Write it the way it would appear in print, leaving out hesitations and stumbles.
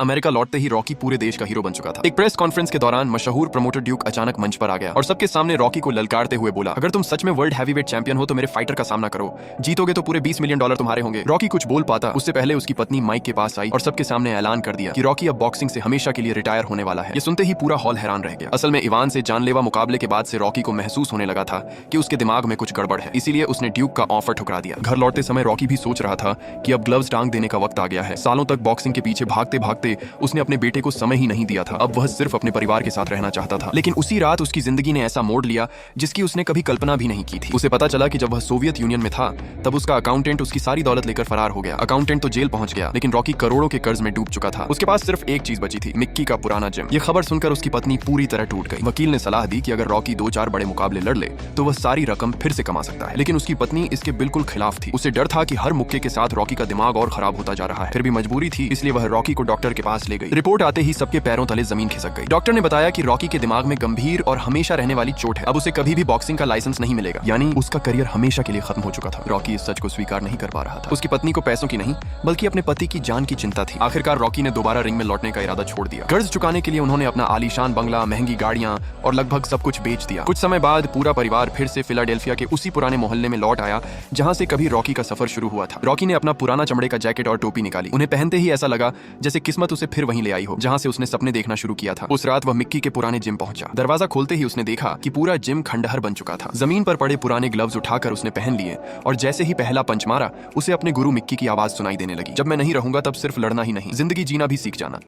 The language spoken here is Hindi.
अमेरिका लौटते ही रॉकी पूरे देश का हीरो बन चुका था। एक प्रेस कॉन्फ्रेंस के दौरान मशहूर प्रमोटर ड्यूक अचानक मंच पर आ गया और सबके सामने रॉकी को ललकारते हुए बोला, अगर तुम सच में वर्ल्ड हैवीवेट चैंपियन हो तो मेरे फाइटर का सामना करो, जीतोगे तो पूरे $20 मिलियन तुम्हारे होंगे। रॉकी कुछ बोल पाता उससे पहले उसकी पत्नी माइक के पास आई और सबके सामने ऐलान कर दिया कि रॉकी अब बॉक्सिंग से हमेशा के लिए रिटायर होने वाला है। ये सुनते ही पूरा हॉल हैरान रह गया। असल में इवान से जानलेवा मुकाबले के बाद से रॉकी को महसूस होने लगा था कि उसके दिमाग में कुछ गड़बड़ है, इसीलिए उसने ड्यूक का ऑफर ठुकरा दिया। घर लौटते समय रॉकी भी सोच रहा था कि अब ग्लव्स टांग देने का वक्त आ गया है। सालों तक बॉक्सिंग के पीछे भागते भागते उसने अपने बेटे को समय ही नहीं दिया था। अब वह सिर्फ अपने परिवार के साथ रहना चाहता था। लेकिन उसी रात उसकी जिंदगी ने ऐसा मोड़ लिया जिसकी उसने कभी कल्पना भी नहीं की थी। उसे पता चला कि जब वह सोवियत यूनियन में था तब उसका अकाउंटेंट उसकी सारी दौलत लेकर फरार हो गया। अकाउंटेंट तो जेल पहुंच गया, लेकिन रॉकी करोड़ों के कर्ज में डूब चुका था। उसके पास सिर्फ एक चीज बची थी, मिक्की का पुराना जिम। यह खबर सुनकर उसकी पत्नी पूरी तरह टूट गई। वकील ने सलाह दी कि अगर रॉकी 2-4 बड़े मुकाबले लड़ ले तो वह सारी रकम फिर से कमा सकता है। लेकिन उसकी पत्नी इसके बिल्कुल खिलाफ थी। उसे डर था कि हर मुक्के के साथ रॉकी का दिमाग और खराब होता जा रहा है। फिर भी मजबूरी थी, इसलिए वह रॉकी को डॉक्टर के पास ले गई। रिपोर्ट आते ही सबके पैरों तले जमीन खिसक गई। डॉक्टर ने बताया कि रॉकी के दिमाग में गंभीर और हमेशा रहने वाली चोट है। अब उसे कभी भी बॉक्सिंग का लाइसेंस नहीं मिलेगा, यानी उसका करियर हमेशा के लिए खत्म हो चुका था। रॉकी इस सच को स्वीकार नहीं कर पा रहा था। उसकी पत्नी को पैसों की नहीं बल्कि अपने पति की जान की चिंता थी। आखिरकार रॉकी ने दोबारा रिंग में लौटने का इरादा छोड़ दिया। कर्ज चुकाने के लिए उन्होंने अपना आलीशान बंगला, महंगी गाड़ियां और लगभग सब कुछ बेच दिया। कुछ समय बाद पूरा परिवार फिर से फिलाडेल्फिया के उसी पुराने मोहल्ले में लौट आया जहां से कभी रॉकी का सफर शुरू हुआ था। रॉकी ने अपना पुराना चमड़े का जैकेट और टोपी निकाली। उन्हें पहनते ही ऐसा लगा जैसे किस्मत उसे फिर वहीं ले आई हो जहां से उसने सपने देखना शुरू किया था। उस रात वह मिक्की के पुराने जिम पहुंचा। दरवाजा खोलते ही उसने देखा कि पूरा जिम खंडहर बन चुका था। जमीन पर पड़े पुराने ग्लव्स उठाकर उसने पहन लिए और जैसे ही पहला पंच मारा उसे अपने गुरु मिक्की की आवाज सुनाई देने लगी, जब मैं नहीं रहूंगा तब सिर्फ लड़ना ही नहीं, जिंदगी जीना भी सीख जाना।